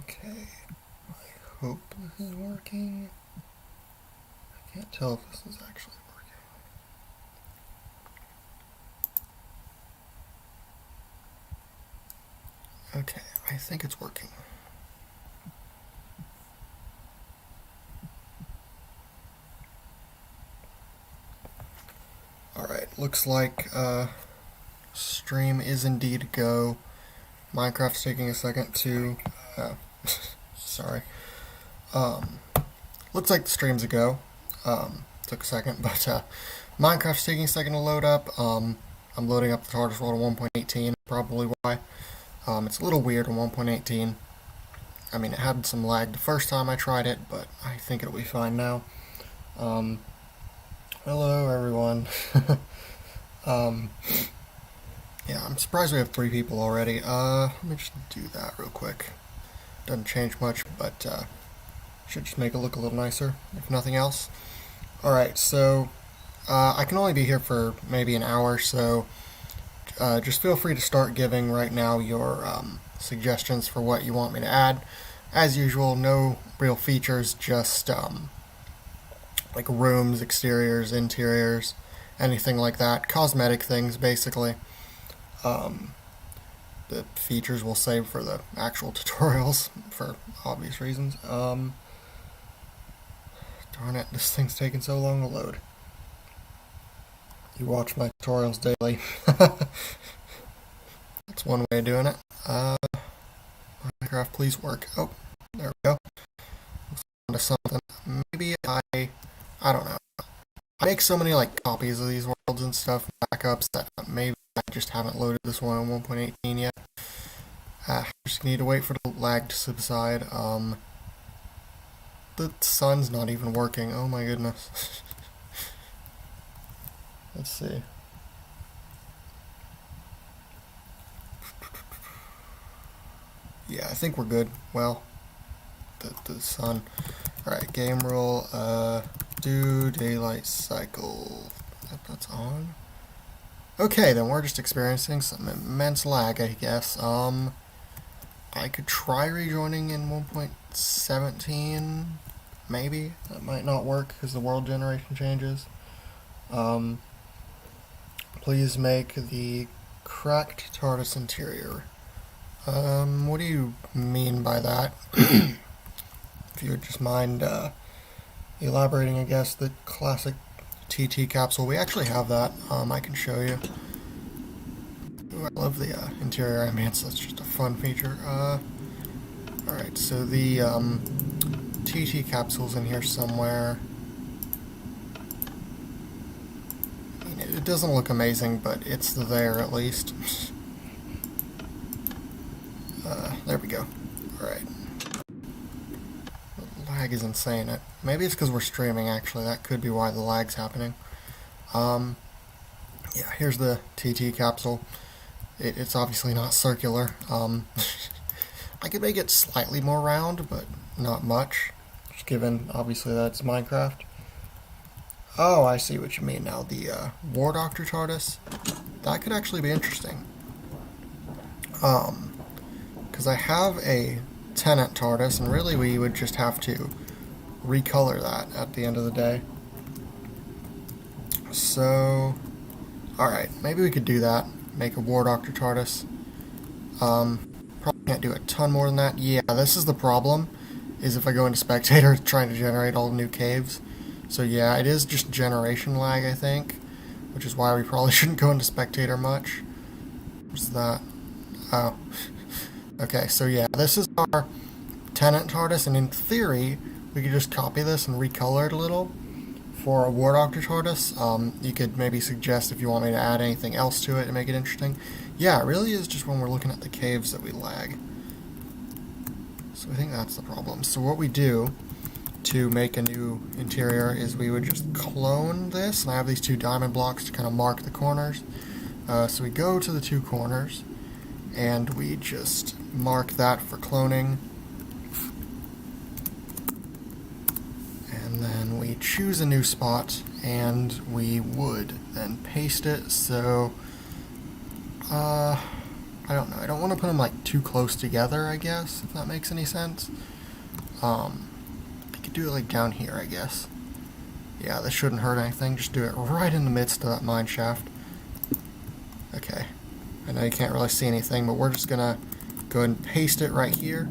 Okay, I hope this is working. I can't tell if this is actually working. Okay, I think it's working. Alright, looks like stream is indeed go. Minecraft's taking a second to... sorry. Looks like the stream's a go. Took a second, but Minecraft's taking a second to load up. I'm loading up the TARDIS world at 1.18, probably why. It's a little weird on 1.18. I mean, it had some lag the first time I tried it, but I think it'll be fine now. Hello, everyone. Yeah, I'm surprised we have 3 people already. Let me just do that real quick. Doesn't change much, but should just make it look a little nicer, if nothing else. Alright, so I can only be here for maybe an hour, so just feel free to start giving right now your suggestions for what you want me to add. As usual, no real features, just like rooms, exteriors, interiors, anything like that. Cosmetic things, basically. The features we'll save for the actual tutorials, for obvious reasons. Darn it, this thing's taking so long to load. You watch my tutorials daily. That's one way of doing it. Minecraft, please work. Oh, there we go. Onto something. Maybe I don't know. I make so many like copies of these worlds and stuff, backups, that maybe I just haven't loaded this one on 1.18 yet. Just need to wait for the lag to subside. The sun's not even working. Oh my goodness. Let's see. Yeah, I think we're good. Well, the sun. Alright, game rule. Do daylight cycle. That's on. Okay, then we're just experiencing some immense lag, I guess. I could try rejoining in 1.17, maybe. That might not work because the world generation changes. Please make the cracked TARDIS interior. What do you mean by that? If you would just mind elaborating, I guess, the classic TT capsule. We actually have that. I can show you. Ooh, I love the interior ambience. That's just a fun feature. Alright, so the TT capsule's in here somewhere. I mean, it doesn't look amazing, but it's there at least. There we go. Alright. The lag is insane. Maybe it's because we're streaming, actually. That could be why the lag's happening. Yeah, here's the TT capsule. It's obviously not circular. I could make it slightly more round, but not much. Just given, obviously, that it's Minecraft. Oh, I see what you mean now. The War Doctor TARDIS. That could actually be interesting. Because I have a Tenant TARDIS, and really we would just have to recolor that at the end of the day. So, alright, maybe we could do that. Make a War Doctor TARDIS. Probably can't do a ton more than that. Yeah, this is the problem, is if I go into Spectator trying to generate all the new caves. So yeah, it is just generation lag, I think, which is why we probably shouldn't go into Spectator much. What's that? Oh. Okay, so yeah, this is our Tenant TARDIS, and in theory, we could just copy this and recolor it a little for a War Doctor TARDIS. You could maybe suggest if you want me to add anything else to it to make it interesting. Yeah, it really is just when we're looking at the caves that we lag. So I think that's the problem. So what we do to make a new interior is we would just clone this, and I have these 2 diamond blocks to kind of mark the corners. So we go to the 2 corners, and we just mark that for cloning. And then we choose a new spot, and we would then paste it. So I I don't know. I don't want to put them like too close together, I guess, if that makes any sense. I could do it like down here, I guess. Yeah, this shouldn't hurt anything. Just do it right in the midst of that mine shaft. Okay. I know you can't really see anything, but we're just gonna go ahead and paste it right here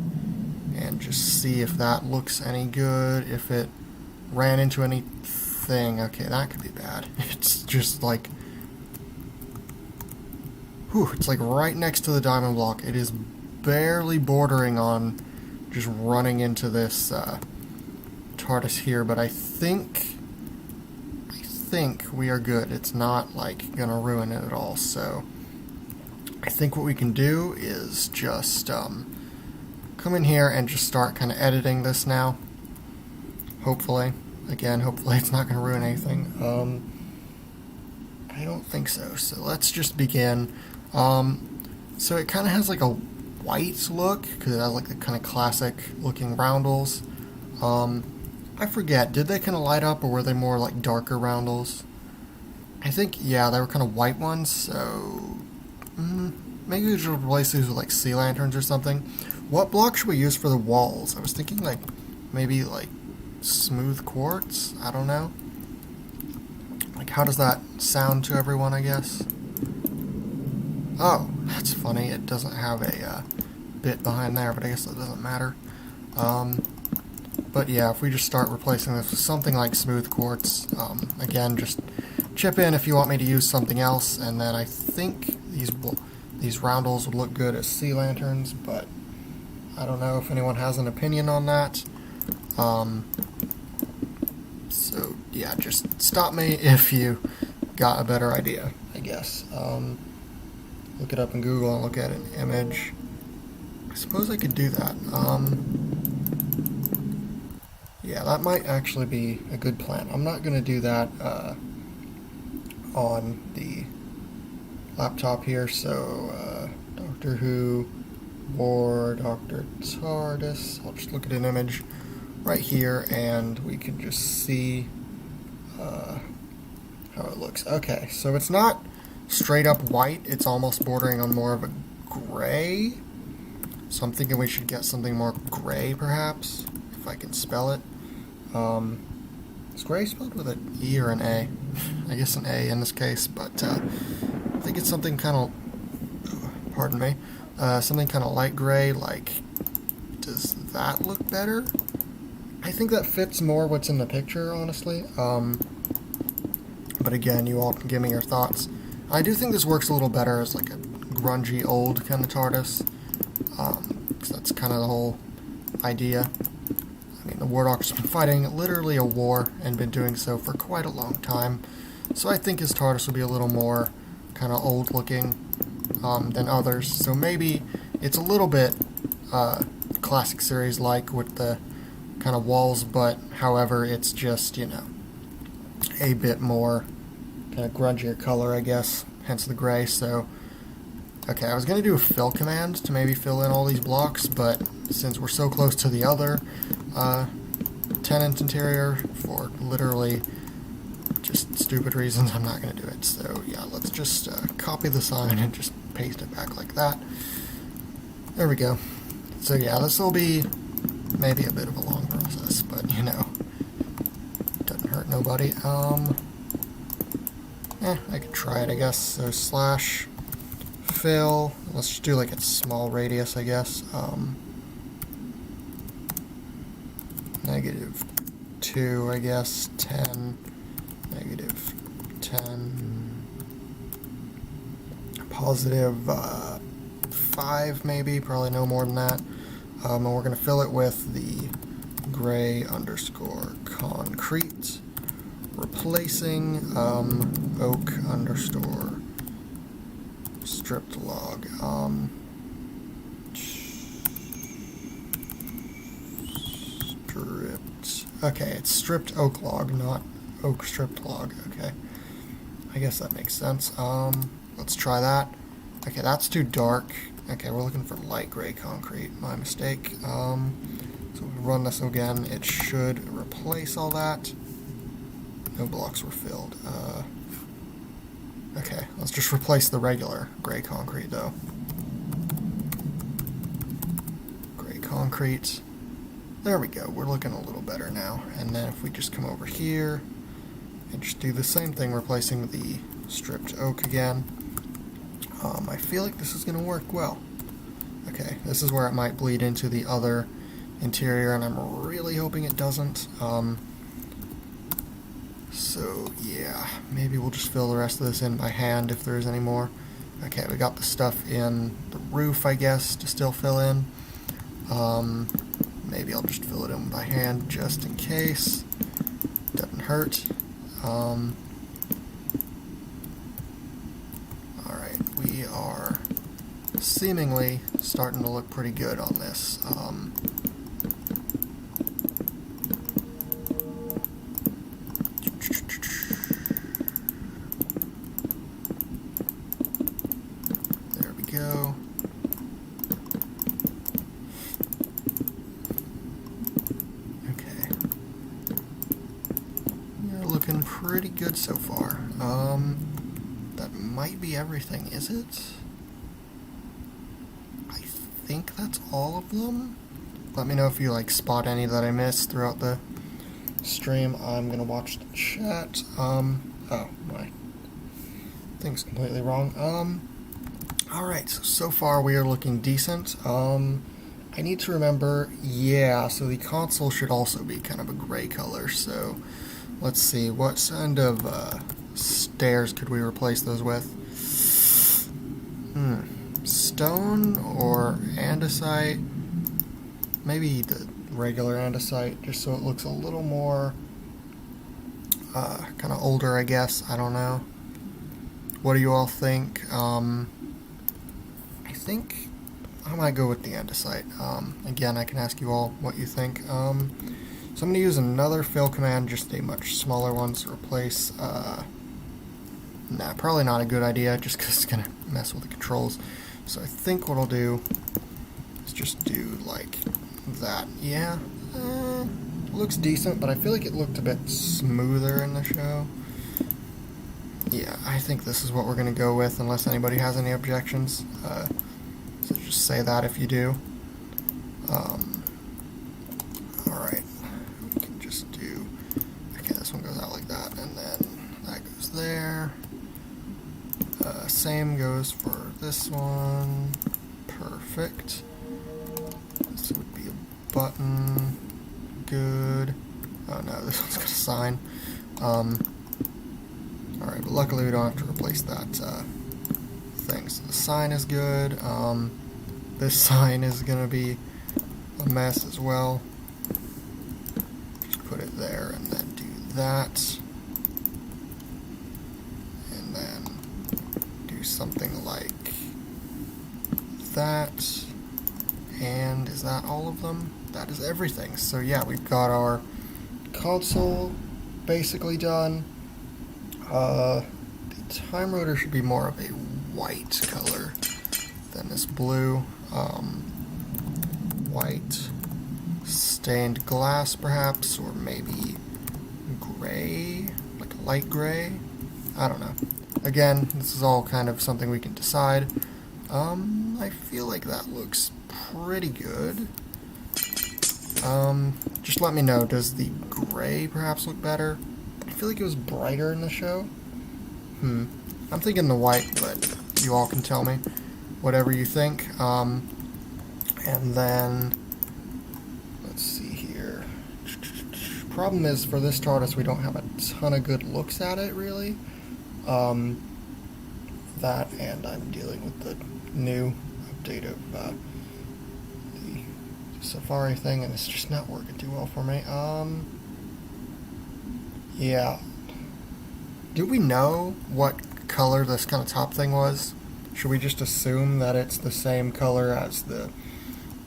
and just see if that looks any good, if it ran into anything. Okay, that could be bad. It's just like, whew, it's like right next to the diamond block. It is barely bordering on just running into this TARDIS here, but I think we are good. It's not like gonna ruin it at all, so I think what we can do is just come in here and just start kind of editing this now. Hopefully. Again, hopefully it's not going to ruin anything. I don't think so. So let's just begin. So it kind of has like a white look, because it has like the kind of classic looking roundels. I forget, did they kind of light up, or were they more like darker roundels? I think, yeah, they were kind of white ones, so maybe we should replace these with like sea lanterns or something. What block should we use for the walls? I was thinking like maybe like smooth quartz? I don't know. Like, how does that sound to everyone, I guess? Oh, that's funny. It doesn't have a bit behind there, but I guess that doesn't matter. But yeah, if we just start replacing this with something like smooth quartz, again, just chip in if you want me to use something else, and then I think these roundels would look good as sea lanterns, but I don't know if anyone has an opinion on that. So yeah, just stop me if you got a better idea, I guess. Look it up in Google and look at an image. I suppose I could do that. Yeah, that might actually be a good plan. I'm not going to do that on the laptop here, so Doctor Who or Dr. TARDIS. I'll just look at an image right here and we can just see how it looks. Okay, so it's not straight up white, it's almost bordering on more of a gray. So I'm thinking we should get something more gray, perhaps, if I can spell it. Is gray spelled with an E or an A? I guess an A in this case, but I think it's something kind of, pardon me, something kind of light gray. Like, does that look better? I think that fits more what's in the picture, honestly. But again, you all can give me your thoughts. I do think this works a little better as like a grungy old kind of TARDIS, because that's kind of the whole idea. I mean, the War Doctor's been fighting literally a war and been doing so for quite a long time, so I think his TARDIS will be a little more kind of old looking than others. So maybe it's a little bit classic series like with the kind of walls, but however, it's just, you know, a bit more kind of grungier color, I guess, hence the gray. So okay, I was going to do a fill command to maybe fill in all these blocks, but since we're so close to the other tenant interior for literally just stupid reasons, I'm not going to do it. So yeah, let's just copy the sign and just paste it back like that. There we go. So yeah, this will be maybe a bit of a long process, but you know, doesn't hurt nobody. I could try it, I guess. So slash fill, let's just do like a small radius, I guess. -2, I guess, 10, -10, +5 maybe, probably no more than that. And we're going to fill it with the gray underscore concrete, replacing oak underscore stripped log. Okay, it's stripped oak log, not oak stripped log. Okay, I guess that makes sense. Let's try that. Okay, that's too dark. Okay, we're looking for light gray concrete. My mistake. So if we run this again, it should replace all that. No blocks were filled. Okay, let's just replace the regular gray concrete though. concrete. There we go, we're looking a little better now. And then if we just come over here and just do the same thing, replacing the stripped oak again. I feel like this is going to work well. Okay, this is where it might bleed into the other interior, and I'm really hoping it doesn't. So yeah, maybe we'll just fill the rest of this in by hand if there is any more. Okay, we got the stuff in the roof, I guess, to still fill in. Maybe I'll just fill it in by hand just in case. Doesn't hurt. Alright, we are seemingly starting to look pretty good on this. There we go. Okay. We're looking pretty good so far. That might be everything, is it? I think that's all of them. Let me know if you spot any that I missed throughout the stream. I'm gonna watch the chat. Oh, my thing's completely wrong. Alright, so far we are looking decent. I need to remember, yeah, so the console should also be kind of a gray color, so let's see, what kind of stairs could we replace those with? Stone or andesite? Maybe the regular andesite, just so it looks a little more kind of older, I guess. I don't know. What do you all think? I think I might go with the andesite. Again, I can ask you all what you think. So I'm going to use another fill command, just a much smaller one to replace. Nah, probably not a good idea, just because it's going to mess with the controls. So I think what I'll do is just do like that. Yeah, looks decent, but I feel like it looked a bit smoother in the show. Yeah, I think this is what we're going to go with, unless anybody has any objections. So just say that if you do. Alright, we can just do, okay, this one goes out like that, and then that goes there. Same goes for this one. Perfect. This would be a button. Good. Oh no, this one's got a sign. Alright, but luckily we don't have to replace that thing. So the sign is good. This sign is going to be a mess as well. Just put it there and then do that. And then do something like that. And is that all of them? That is everything. So yeah, we've got our console basically done. The time rotor should be more of a white color than this blue. White stained glass perhaps, or maybe gray, like a light gray. I don't know. Again, this is all kind of something we can decide. I feel like that looks pretty good. Just let me know, does the gray perhaps look better? I feel like it was brighter in the show. I'm thinking the white, but you all can tell me whatever you think. And then, let's see here. Problem is, for this TARDIS, we don't have a ton of good looks at it, really. That, and I'm dealing with the new update of the Safari thing, and it's just not working too well for me. Yeah. Do we know what color this kind of top thing was? Should we just assume that it's the same color as the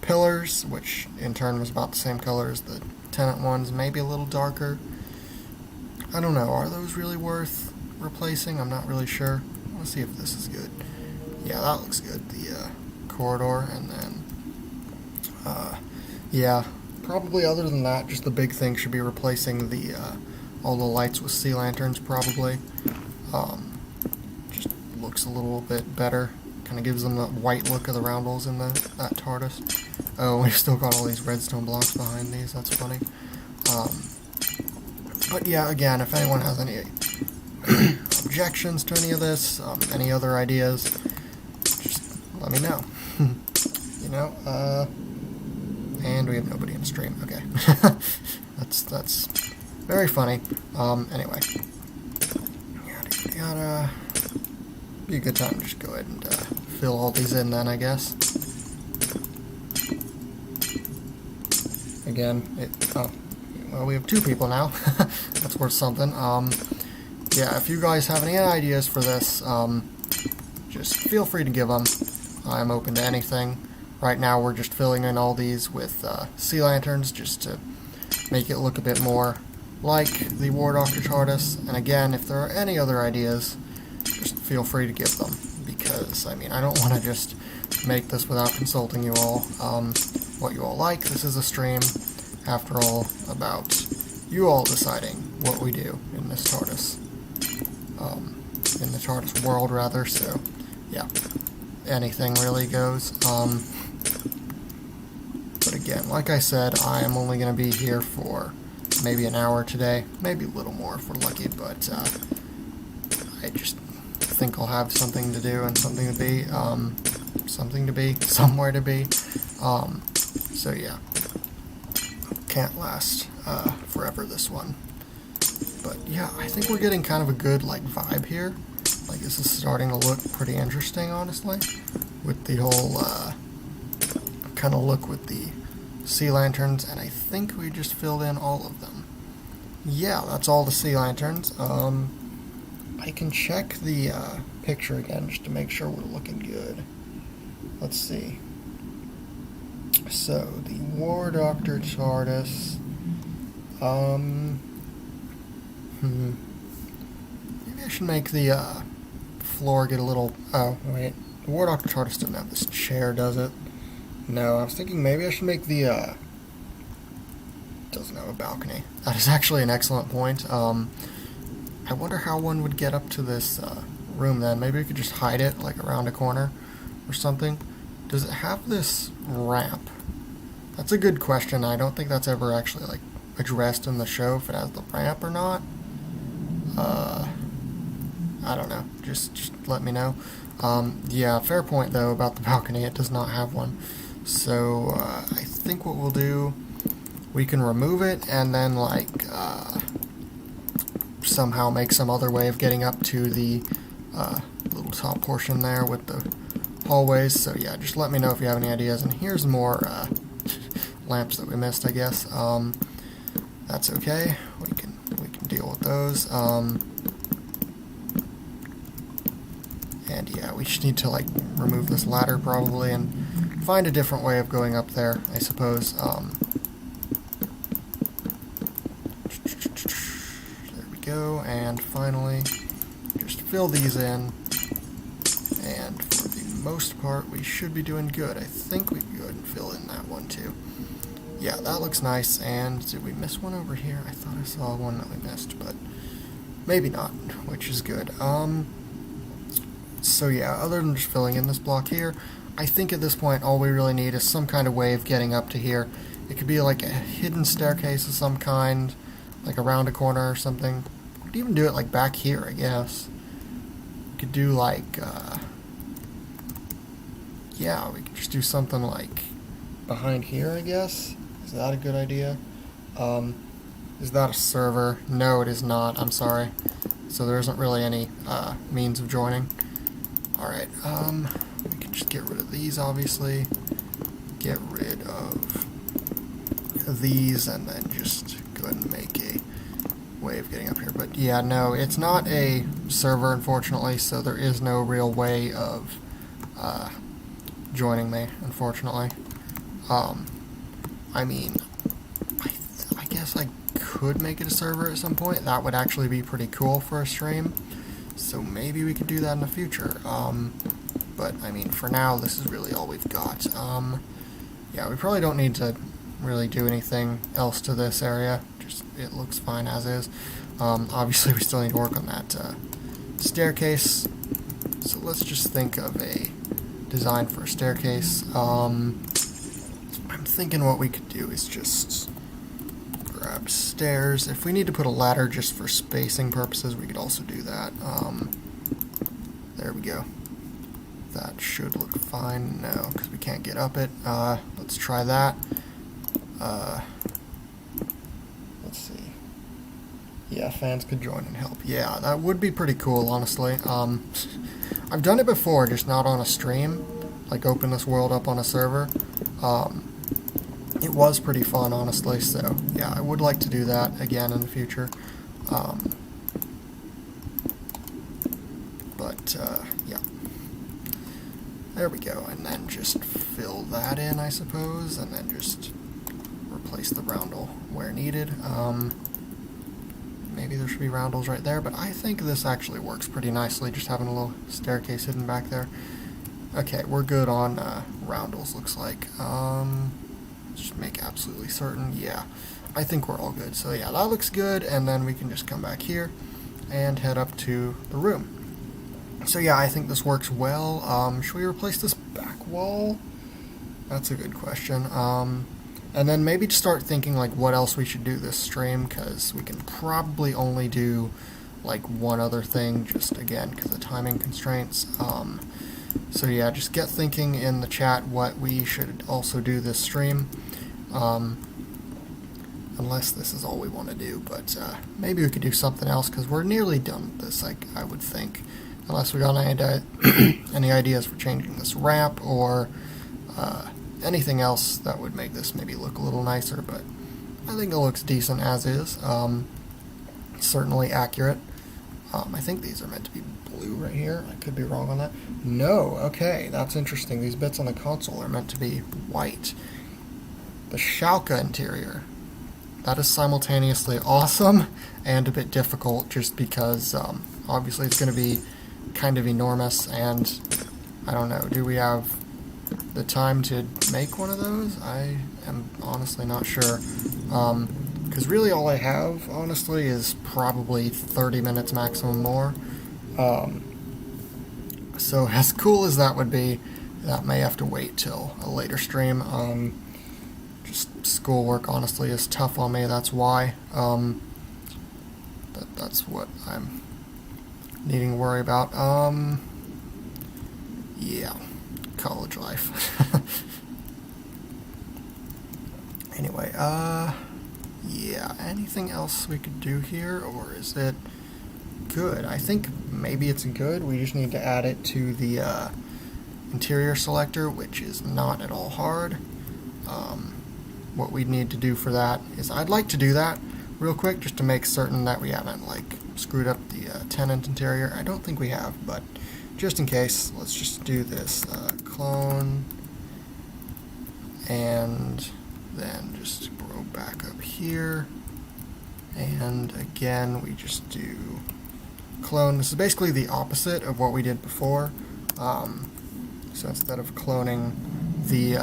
pillars, which in turn was about the same color as the tenant ones, maybe a little darker? I don't know. Are those really worth replacing? I'm not really sure. Let's see if this is good. Yeah, that looks good. The corridor, and then yeah, probably other than that, just the big thing should be replacing the all the lights with sea lanterns, probably. Just looks a little bit better, Kind of gives them the white look of the roundels in that TARDIS. Oh, we've still got all these redstone blocks behind these. That's funny. But yeah, again, if anyone has any objections to any of this, any other ideas, just let me know. You know, and we have nobody in the stream. Okay. that's very funny. Anyway. Yada. Be a good time to just go ahead and fill all these in then, I guess. Again, well, we have 2 people now. That's worth something. Yeah, if you guys have any ideas for this, just feel free to give them. I'm open to anything. Right now we're just filling in all these with sea lanterns just to make it look a bit more like the War Doctor TARDIS. And again, if there are any other ideas, just feel free to give them. Because, I mean, I don't want to just make this without consulting you all. What you all like. This is a stream, after all, about you all deciding what we do in this TARDIS. In the TARDIS world, rather, so, yeah. Anything really goes. But again, like I said, I am only going to be here for maybe an hour today. Maybe a little more if we're lucky, but I just think I'll have something to do and something to be. Somewhere to be. So yeah, can't last forever, this one. But yeah, I think we're getting kind of a good like vibe here. Like this is starting to look pretty interesting, honestly, with the whole kind of look with the sea lanterns, and I think we just filled in all of them. Yeah, that's all the sea lanterns. I can check the picture again just to make sure we're looking good. Let's see. So, the War Doctor TARDIS, maybe I should make the, floor get a little, oh, wait, the War Doctor TARDIS doesn't have this chair, does it? No, I was thinking maybe I should make the, doesn't have a balcony. That is actually an excellent point. I wonder how one would get up to this, room then. Maybe we could just hide it, like, around a corner or something. Does it have this ramp? That's a good question. I don't think that's ever actually, like, addressed in the show, if it has the ramp or not. I don't know. Just let me know. Yeah, fair point, though, about the balcony. It does not have one. So, I think what we'll do, we can remove it, and then, like, somehow make some other way of getting up to the, little top portion there with the hallways. So, yeah, just let me know if you have any ideas. And here's more, lamps that we missed, I guess. That's okay. We can deal with those. And yeah, we just need to like remove this ladder probably and find a different way of going up there, I suppose. There we go. And finally, just fill these in. And for the most part, we should be doing good. I think we can go ahead and fill in that one too. Yeah, that looks nice. And did we miss one over here? I thought I saw one that we missed, but maybe not, which is good. So yeah, other than just filling in this block here, I think at this point all we really need is some kind of way of getting up to here. It could be like a hidden staircase of some kind, like around a corner or something. We could even do it like back here, I guess. We could do like, yeah, we could just do something like behind here, I guess. Is that a good idea? Is that a server? No, it is not. I'm sorry. So there isn't really any means of joining. Alright, we can just get rid of these, obviously. Get rid of these, and then just go ahead and make a way of getting up here. But yeah, no, it's not a server, unfortunately, so there is no real way of joining me, unfortunately. I mean, I guess I could make it a server at some point. That would actually be pretty cool for a stream. So maybe we could do that in the future. But, I mean, for now, this is really all we've got. Yeah, we probably don't need to really do anything else to this area. Just, it looks fine as is. Obviously, we still need to work on that staircase. So let's just think of a designed for a staircase. I'm thinking what we could do is just grab stairs. If we need to put a ladder just for spacing purposes, we could also do that. There we go. That should look fine. No, because we can't get up it. Let's try that. Let's see. Yeah, fans could join and help. Yeah, that would be pretty cool, honestly. I've done it before, just not on a stream. Like, open this world up on a server. It was pretty fun, honestly, so yeah, I would like to do that again in the future. Yeah. There we go, and then just fill that in, I suppose, and then just replace the roundel where needed. Maybe there should be roundels right there, but I think this actually works pretty nicely, just having a little staircase hidden back there. Okay, we're good on roundels, looks like. Just make absolutely certain. Yeah, I think we're all good. So yeah, that looks good, and then we can just come back here and head up to the room. So yeah, I think this works well. Should we replace this back wall? That's a good question. And then maybe just start thinking like what else we should do this stream, because we can probably only do like one other thing, just again because of timing constraints. So yeah, just get thinking in the chat what we should also do this stream, unless this is all we want to do, but maybe we could do something else, because we're nearly done with this, like, I would think, unless we got any ideas for changing this ramp, or anything else that would make this maybe look a little nicer, but I think it looks decent as is. Certainly accurate. I think these are meant to be blue right here. I could be wrong on that. No, okay, that's interesting. These bits on the console are meant to be white. The Schalke interior. That is simultaneously awesome and a bit difficult, just because obviously it's going to be kind of enormous, and I don't know, do we have the time to make one of those? I am honestly not sure. Because really all I have, honestly, is probably 30 minutes maximum more. So as cool as that would be, that may have to wait till a later stream. Just schoolwork, honestly, is tough on me, that's why. That's what I'm needing to worry about. Yeah, college life. Anyway, yeah, anything else we could do here, or is it good? I think maybe it's good. We just need to add it to the interior selector, which is not at all hard. What we'd need to do for that is, I'd like to do that real quick just to make certain that we haven't like screwed up the tenant interior. I don't think we have, but just in case, let's just do this. Clone, and then just go back up here, and again we just do clone. This is basically the opposite of what we did before. So instead of cloning the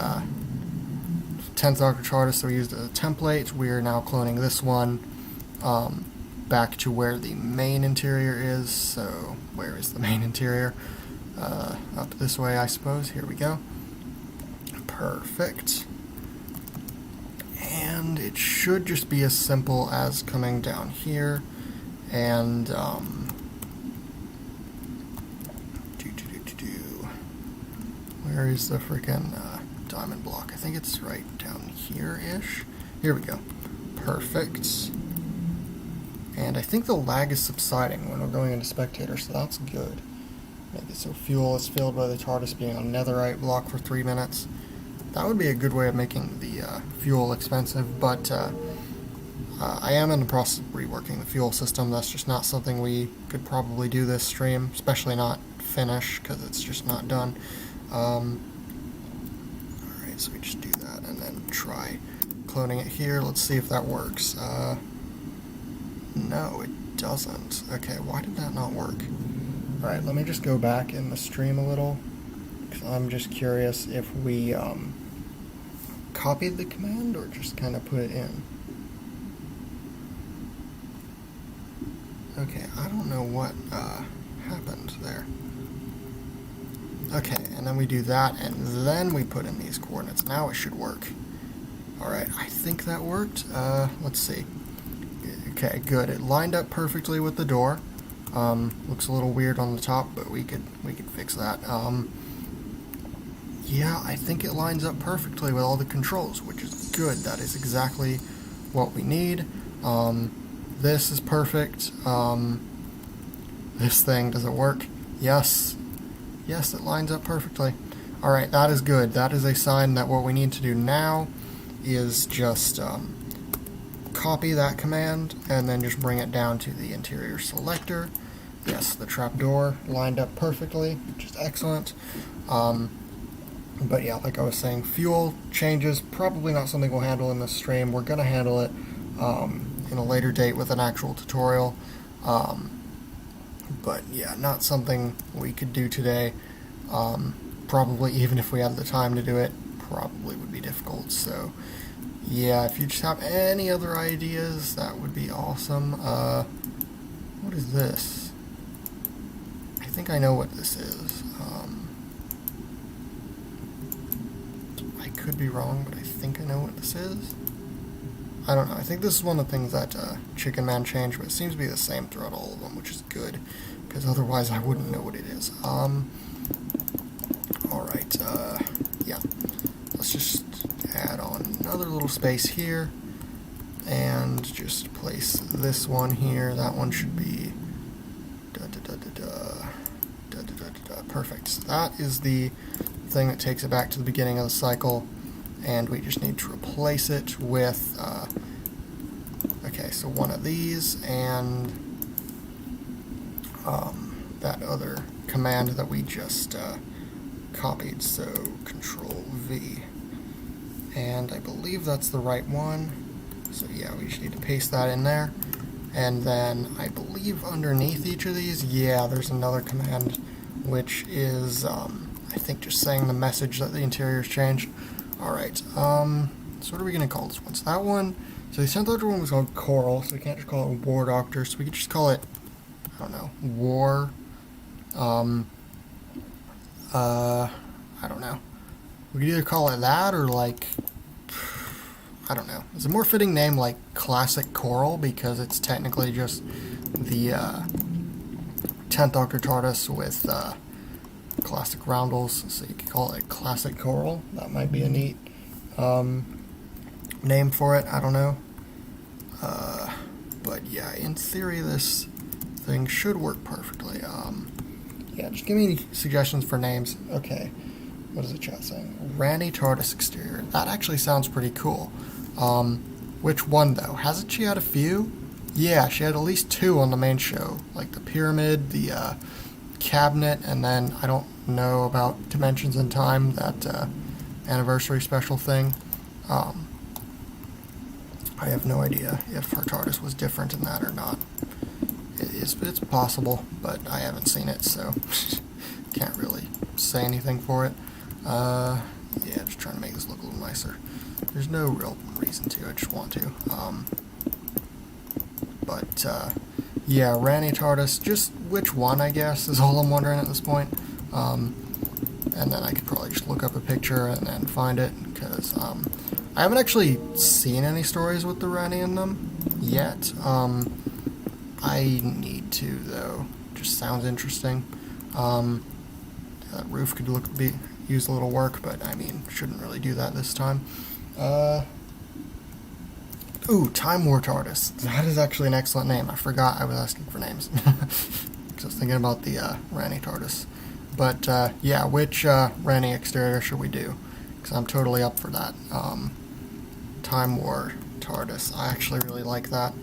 10th Doctor TARDIS that we used as a template, we're now cloning this one back to where the main interior is. So where is the main interior? Up this way, I suppose. Here we go. Perfect. And it should just be as simple as coming down here and where is the freaking diamond block? I think it's right down here-ish. Here we go. Perfect. And I think the lag is subsiding when we're going into spectator, so that's good. Maybe so fuel is filled by the TARDIS being on netherite block for 3 minutes. That would be a good way of making the fuel expensive, but I am in the process of reworking the fuel system. That's just not something we could probably do this stream, especially not finish, because it's just not done. Alright, so we just do that and then try cloning it here. Let's see if that works. No, it doesn't. Okay, why did that not work? Alright, let me just go back in the stream a little, because I'm just curious if we copied the command or just kind of put it in. Okay, I don't know what happened there. Okay, and then we do that, and then we put in these coordinates. Now it should work. Alright, I think that worked. Let's see. Okay, good. It lined up perfectly with the door. Looks a little weird on the top, but we could fix that. Yeah, I think it lines up perfectly with all the controls, which is good. That is exactly what we need. This is perfect. This thing, does it work? Yes. Yes, it lines up perfectly. Alright, that is good. That is a sign that what we need to do now is just copy that command and then just bring it down to the interior selector. Yes, the trapdoor lined up perfectly, which is excellent. But yeah, like I was saying, fuel changes, probably not something we'll handle in this stream. We're going to handle it in a later date with an actual tutorial. But yeah, not something we could do today. Probably, even if we had the time to do it, probably would be difficult. So yeah, if you just have any other ideas, that would be awesome. What is this? I think I know what this is. I could be wrong, but I think I know what this is. I don't know. I think this is one of the things that Chicken Man changed, but it seems to be the same throughout all of them, which is good, because otherwise I wouldn't know what it is. Alright, yeah. Let's just add on another little space here, and just place this one here. That one should be perfect. So that is the thing that takes it back to the beginning of the cycle, and we just need to replace it with okay, so one of these and that other command that we just copied, so Control V, and I believe that's the right one. So yeah, we just need to paste that in there, and then I believe underneath each of these, yeah, there's another command which is I think just saying the message that the interior's changed. Alright, so what are we going to call this one? So that one, so the center one was called Coral, so we can't just call it War Doctor, so we could just call it, I don't know, War, I don't know. We could either call it that or like, I don't know. It's a more fitting name like Classic Coral, because it's technically just the 10th Doctor TARDIS with classic roundels, so you could call it Classic Coral. That might be a neat name for it. I don't know. But yeah, in theory, this thing should work perfectly. Yeah, just give me any suggestions for names. Okay, what is the chat saying? Ranny TARDIS exterior. That actually sounds pretty cool. Which one though? Hasn't she had a few? Yeah, she had at least 2 on the main show, like the pyramid, the cabinet, and then I don't know about Dimensions in Time, that anniversary special thing. I have no idea if her TARDIS was different in that or not. It's possible, but I haven't seen it, so can't really say anything for it. Yeah, just trying to make this look a little nicer. There's no real reason to, I just want to. But yeah, Ranny TARDIS, just which one, I guess, is all I'm wondering at this point. And then I could probably just look up a picture and then find it, because I haven't actually seen any stories with the Ranny in them yet. I need to, though. Just sounds interesting. That roof could use a little work, but I mean, shouldn't really do that this time. Ooh, Time War TARDIS. That is actually an excellent name. I forgot I was asking for names. Because I was thinking about the Ranny TARDIS. But yeah, which Ranny exterior should we do? Because I'm totally up for that. Time War TARDIS. I actually really like that.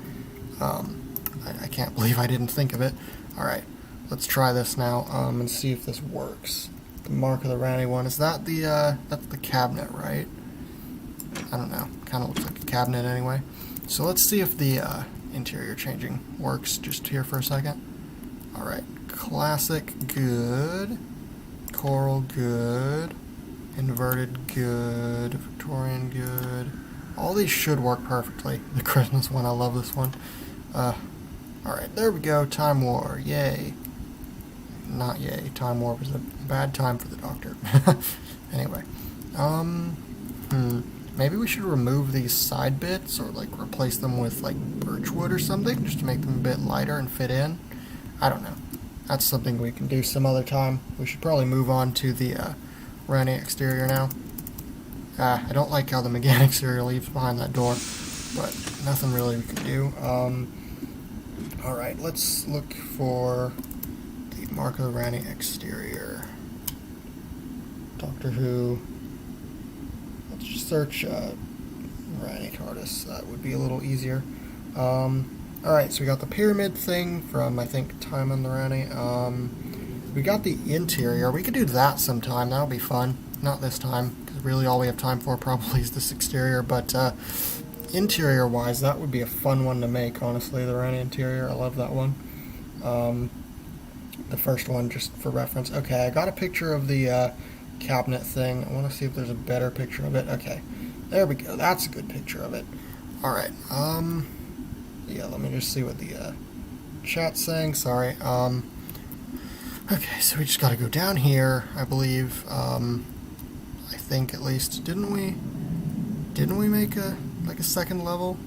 I can't believe I didn't think of it. Alright, let's try this now and see if this works. The mark of the Ranny one. Is that the, that's the cabinet, right? I don't know. Kind of looks like a cabinet anyway. So let's see if the interior changing works just here for a second. Alright, Classic, good. Coral, good. Inverted, good. Victorian, good. All these should work perfectly. The Christmas one, I love this one. Alright, there we go. Time War, yay. Not yay. Time War was Bad time for the doctor. Anyway, maybe we should remove these side bits or like replace them with like birchwood or something just to make them a bit lighter and fit in. I don't know. That's something we can do some other time. We should probably move on to the Ranny exterior now. I don't like how the McGann exterior leaves behind that door, but nothing really we can do. Alright, let's look for the Mark of the Ranny exterior. Doctor Who. Let's just search Ranny TARDIS. That would be a little easier. Alright, so we got the pyramid thing from, I think, Time on the Ranny. We got the interior. We could do that sometime. That would be fun. Not this time, because really all we have time for probably is this exterior, but interior-wise, that would be a fun one to make, honestly, the Ranny interior. I love that one. The first one, just for reference. Okay, I got a picture of the cabinet thing. I want to see if there's a better picture of it. Okay, there we go. That's a good picture of it. Alright, yeah, let me just see what the chat's saying. Sorry. Okay, so we just gotta go down here, I believe. I think at least. Didn't we make a second level?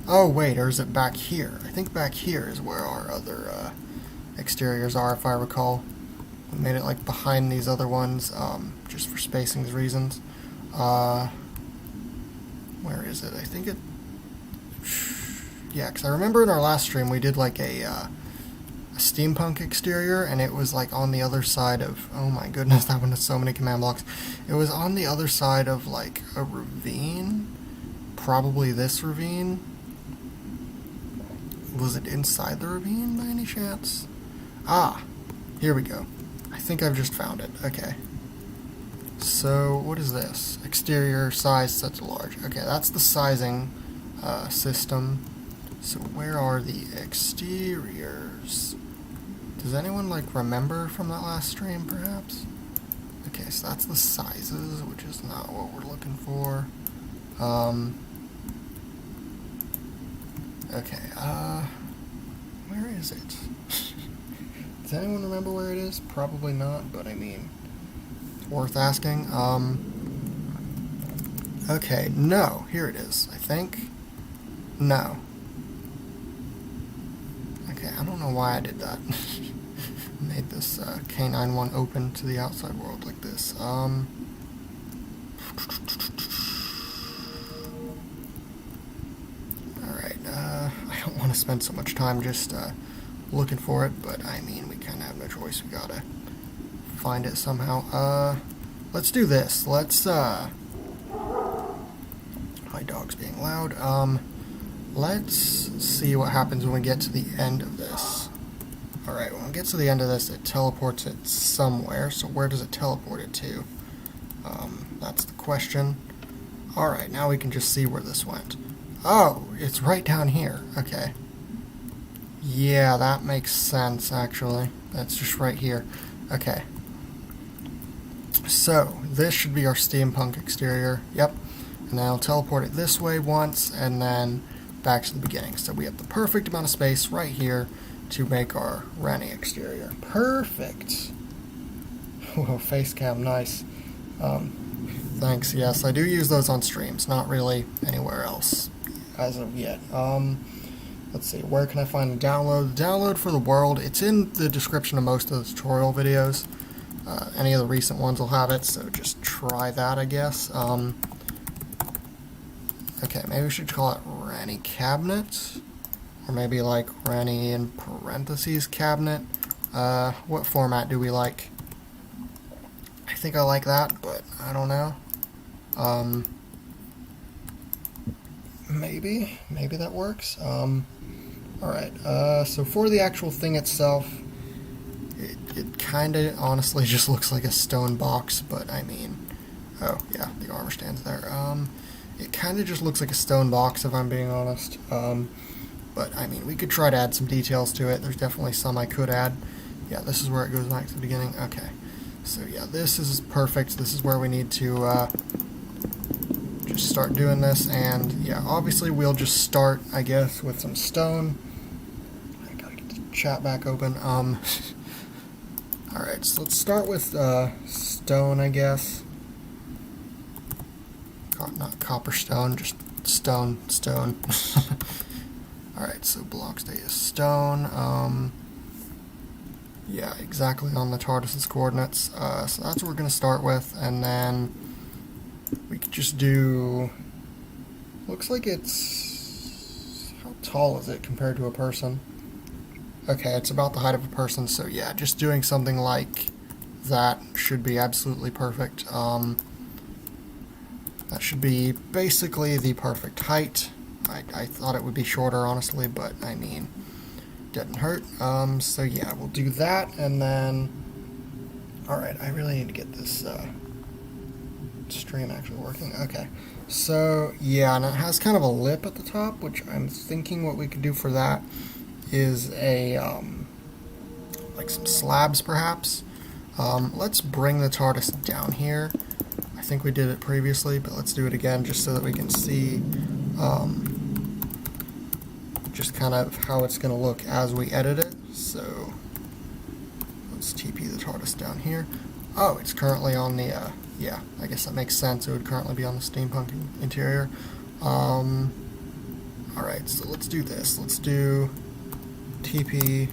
Oh wait, or is it back here? I think back here is where our other exteriors are, if I recall. We made it like behind these other ones, just for spacing reasons. Where is it? I think it... Yeah, because I remember in our last stream we did like a steampunk exterior, and it was like on the other side of... Oh my goodness, that one has so many command blocks. It was on the other side of like a ravine. Probably this ravine. Was it inside the ravine by any chance? Ah, here we go. I think I've just found it. Okay. So, what is this? Exterior size set to large. Okay, that's the sizing system. So where are the exteriors? Does anyone like remember from that last stream, perhaps? Okay, so that's the sizes, which is not what we're looking for. Okay, where is it? Does anyone remember where it is? Probably not, but I mean, it's worth asking. Okay, no, here it is, I think. No. Okay, I don't know why I did that. Made this K9 one open to the outside world like this. Alright, I don't want to spend so much time just looking for it, but I mean, we kind of have no choice. We gotta find it somehow. Let's do this. Let's, my dog's being loud. Let's see what happens when we get to the end of this. Alright, when we get to the end of this, it teleports it somewhere. So where does it teleport it to? That's the question. Alright, now we can just see where this went. Oh, it's right down here. Okay. Yeah, that makes sense, actually. That's just right here. Okay. So, this should be our steampunk exterior. Yep. And then I'll teleport it this way once, and then back to the beginning. So we have the perfect amount of space right here to make our Ranny exterior. Perfect! Whoa, face cam, nice. Thanks, yes, I do use those on streams, not really anywhere else as of yet. Let's see, where can I find the download? The download for the world, it's in the description of most of the tutorial videos. Any of the recent ones will have it, so just try that, I guess. Okay, maybe we should call it Ranny Cabinet, or maybe like Ranny in parentheses Cabinet. What format do we like? I think I like that, but I don't know. Maybe that works. Alright, so for the actual thing itself, it kinda honestly just looks like a stone box, but I mean, oh yeah, the armor stands there. It kind of just looks like a stone box, if I'm being honest. But, I mean, we could try to add some details to it. There's definitely some I could add. Yeah, this is where it goes back to the beginning. Okay. So, yeah, this is perfect. This is where we need to just start doing this. And, yeah, obviously we'll just start, I guess, with some stone. I gotta get the chat back open. Alright, so let's start with stone, I guess. Not copper stone, just stone. Alright, so block state is stone. Yeah, exactly on the TARDIS's coordinates. So that's what we're going to start with, and then we could just do... Looks like it's... How tall is it compared to a person? Okay, it's about the height of a person, so yeah, just doing something like that should be absolutely perfect. That should be basically the perfect height. I thought it would be shorter, honestly, but I mean, didn't hurt. So yeah, we'll do that, and then... Alright, I really need to get this stream actually working. Okay, so yeah, and it has kind of a lip at the top, which I'm thinking what we could do for that is a, like some slabs perhaps. Let's bring the TARDIS down here. I think we did it previously, but let's do it again just so that we can see just kind of how it's going to look as we edit it. So let's TP the TARDIS down here. Oh, it's currently on the, yeah, I guess that makes sense. It would currently be on the steampunk interior. Alright, so let's do this. Let's do TP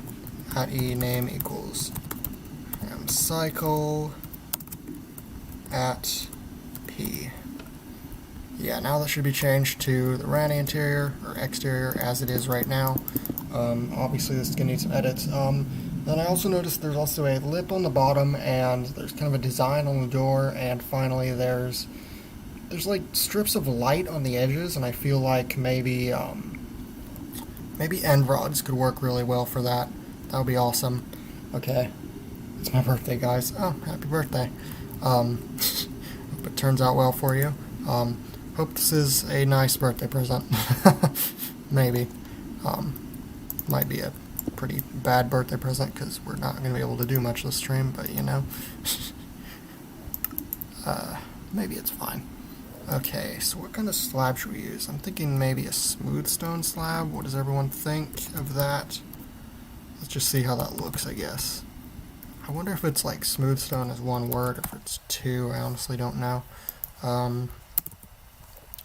at E name equals cycle at P. Yeah, now that should be changed to the Rani interior, or exterior, as it is right now. Obviously this is going to need some edits. Then I also noticed there's also a lip on the bottom, and there's kind of a design on the door, and finally there's like strips of light on the edges, and I feel like maybe end rods could work really well for that. That would be awesome. Okay, it's my birthday, guys. Oh, happy birthday. Hope it turns out well for you. Hope this is a nice birthday present. Maybe. Might be a pretty bad birthday present because we're not going to be able to do much this stream, but you know. Maybe it's fine. Okay, so what kind of slab should we use? I'm thinking maybe a smooth stone slab. What does everyone think of that? Let's just see how that looks, I guess. I wonder if it's like smooth stone is one word, or if it's two. I honestly don't know.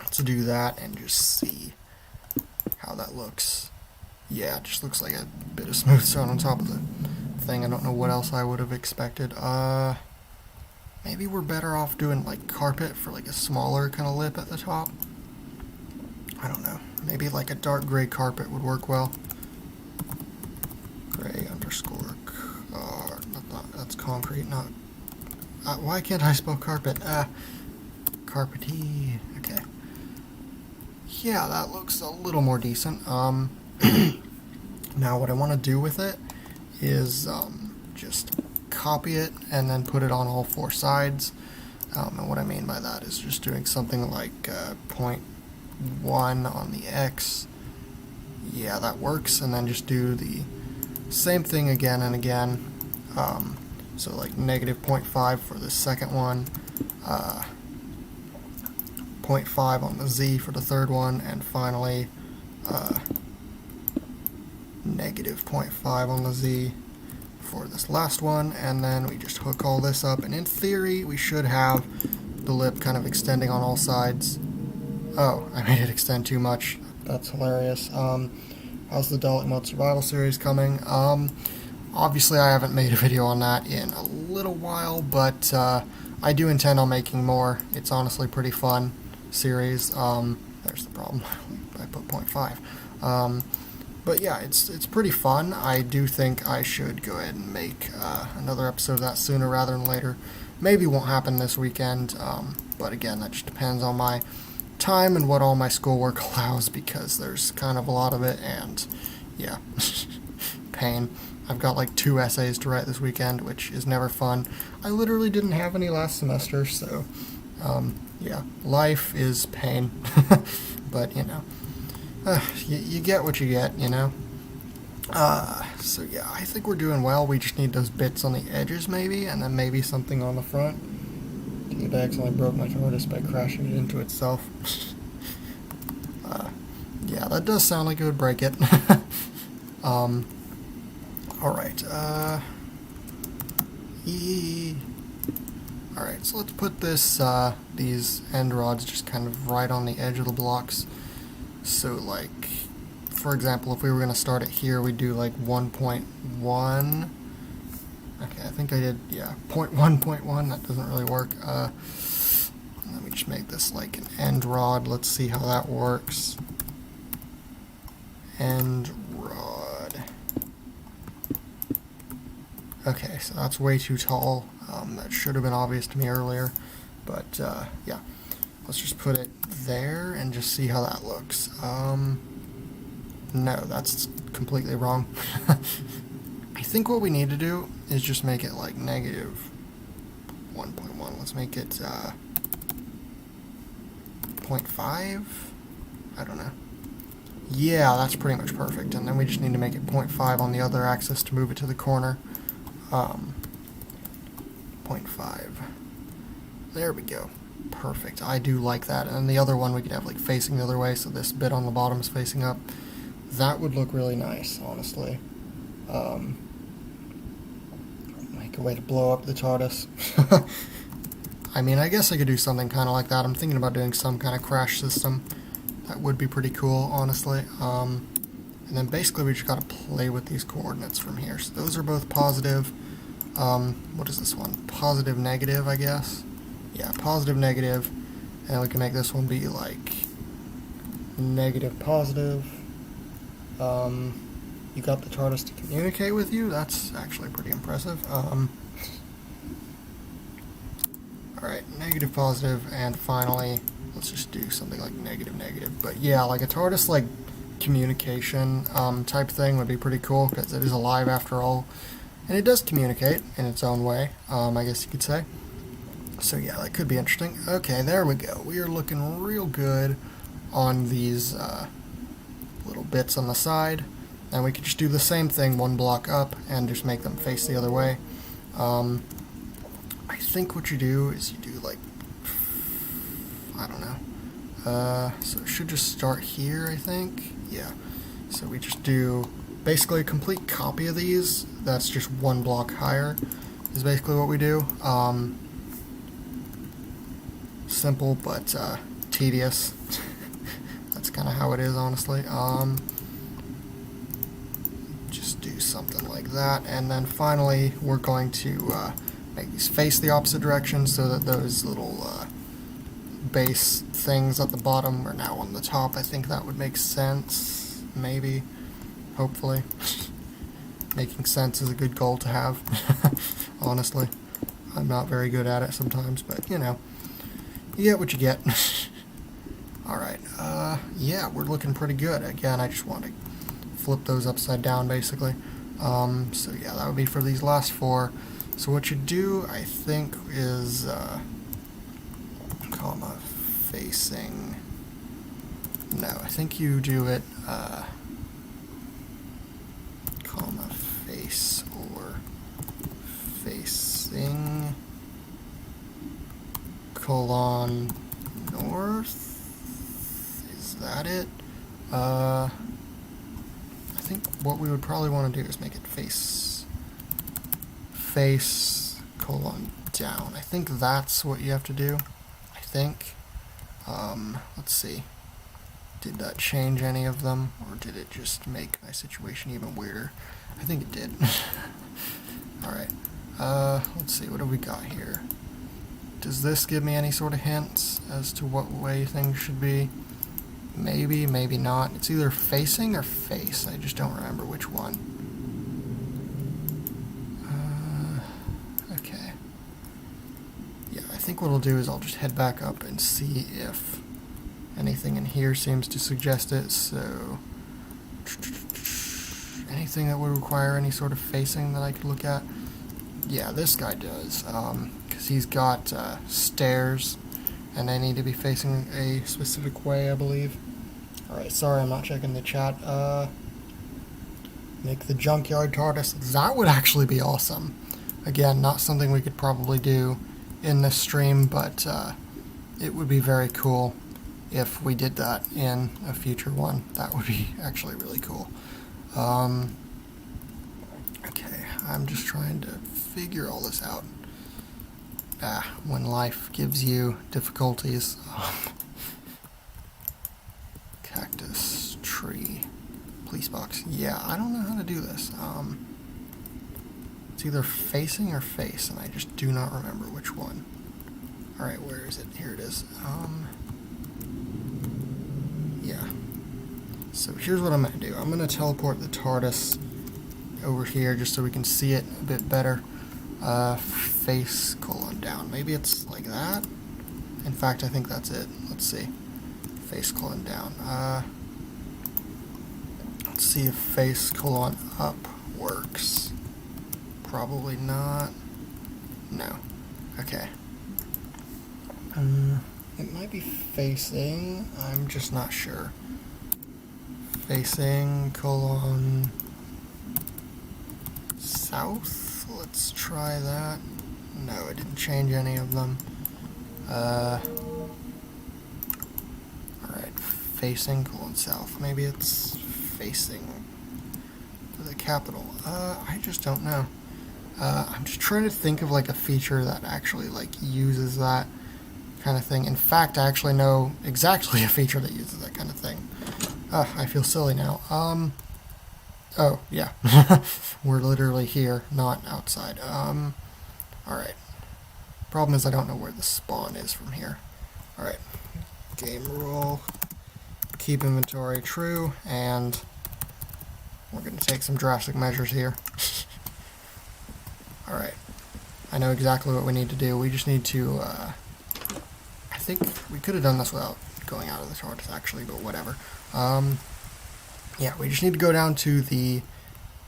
Let's do that and just see how that looks. Yeah, it just looks like a bit of smooth stone on top of the thing. I don't know what else I would have expected. Maybe we're better off doing like carpet for like a smaller kind of lip at the top. I don't know. Maybe like a dark gray carpet would work well. Gray underscore. That's concrete, not. Why can't I spell carpet? Carpety. Okay. Yeah, that looks a little more decent. Now what I want to do with it is just copy it and then put it on all four sides. And what I mean by that is just doing something like 0.1 on the X. Yeah, that works. And then just do the same thing again and again. So like negative 0.5 for the second one, 0.5 on the Z for the third one, and finally negative 0.5 on the Z for this last one, and then we just hook all this up, and in theory we should have the lip kind of extending on all sides. Oh, I made it extend too much. That's hilarious. How's the Dalek Mode Survival series coming? Obviously I haven't made a video on that in a little while, but I do intend on making more. It's honestly pretty fun series. There's the problem. I put 0.5. But yeah, it's pretty fun. I do think I should go ahead and make another episode of that sooner rather than later. Maybe won't happen this weekend, but again, that just depends on my time and what all my schoolwork allows, because there's kind of a lot of it, and yeah, pain. I've got like 2 essays to write this weekend, which is never fun. I literally didn't have any last semester, so yeah, life is pain. But you know, you get what you get, you know. So yeah, I think we're doing well. We just need those bits on the edges maybe, and then maybe something on the front. Dude, I accidentally broke my TARDIS by crashing it into itself. Yeah, that does sound like it would break it. Alright, Alright, so let's put this, these end rods just kind of right on the edge of the blocks. So, like, for example, if we were going to start it here, we'd do like 1.1. Okay, I think I did, yeah, 0.1.1. That doesn't really work. Let me just make this like an end rod. Let's see how that works. End rod. Okay, so that's way too tall. That should have been obvious to me earlier. But, yeah. Let's just put it there and just see how that looks. No, that's completely wrong. I think what we need to do is just make it like negative 1.1. Let's make it 0.5? I don't know. Yeah, that's pretty much perfect. And then we just need to make it 0.5 on the other axis to move it to the corner. 0.5. There we go. Perfect. I do like that. And then the other one we could have like facing the other way, so this bit on the bottom is facing up. That would look really nice, honestly. Make a way to blow up the TARDIS. I mean, I guess I could do something kind of like that. I'm thinking about doing some kind of crash system. That would be pretty cool, honestly. And then basically we just got to play with these coordinates from here. So those are both positive. What is this one? Positive, negative, I guess. Yeah, positive, negative. And we can make this one be like negative, positive. You got the TARDIS to communicate with you? That's actually pretty impressive. Alright, negative, positive, and finally, let's just do something like negative, negative. But yeah, like a TARDIS, like, communication type thing would be pretty cool, because it is alive after all. And it does communicate in its own way, I guess you could say. So yeah, that could be interesting. Okay, there we go. We are looking real good on these little bits on the side. And we could just do the same thing one block up and just make them face the other way. I think what you do is you do like, I don't know. So it should just start here, I think. Yeah. So we just do basically a complete copy of these. That's just one block higher is basically what we do. Simple but tedious. That's kind of how it is, honestly. Just do something like that, and then finally we're going to make these face the opposite direction so that those little base things at the bottom are now on the top. I think that would make sense, maybe, hopefully. Making sense is a good goal to have, honestly. I'm not very good at it sometimes, but you know, you get what you get. Alright, yeah, we're looking pretty good. Again, I just want to flip those upside down, basically. So yeah, that would be for these last four. So what you do, I think, is, comma, facing, no, I think you do it, comma, face, or facing, colon, north, is that it? I think what we would probably want to do is make it face, colon, down. I think that's what you have to do, I think. Let's see. Did that change any of them, or did it just make my situation even weirder? I think it did. Alright, let's see, what have we got here? Does this give me any sort of hints as to what way things should be? Maybe, maybe not. It's either facing or face. I just don't remember which one. Okay. Yeah, I think what I'll do is I'll just head back up and see if anything in here seems to suggest it. So, anything that would require any sort of facing that I could look at? Yeah, this guy does. Because he's got stairs, and they need to be facing a specific way, I believe. Alright, sorry I'm not checking the chat. Make the junkyard TARDIS. That would actually be awesome. Again, not something we could probably do in this stream, but it would be very cool if we did that in a future one. That would be actually really cool. Okay, I'm just trying to figure all this out. When life gives you difficulties. Cactus, tree, police box. Yeah, I don't know how to do this. It's either facing or face, and I just do not remember which one. Alright, where is it? Here it is. Yeah. So here's what I'm going to do. I'm going to teleport the TARDIS over here just so we can see it a bit better. Face, colon, down. Maybe it's like that? In fact, I think that's it. Let's see. Face, colon, down. Let's see if face, colon, up works. Probably not. No. Okay. It might be facing. I'm just not sure. Facing, colon, south. Let's try that. No, it didn't change any of them. Alright, facing, colon, south. Maybe it's facing with a capital. I just don't know. I'm just trying to think of like a feature that actually like uses that kind of thing. In fact, I actually know exactly a feature that uses that kind of thing. I feel silly now. Oh, yeah. We're literally here, not outside. Alright. Problem is I don't know where the spawn is from here. Alright. Game rule. Keep inventory true, and we're going to take some drastic measures here. Alright. I know exactly what we need to do. We just need to, I think we could have done this without going out of the TARDIS, actually, but whatever. Yeah, we just need to go down to the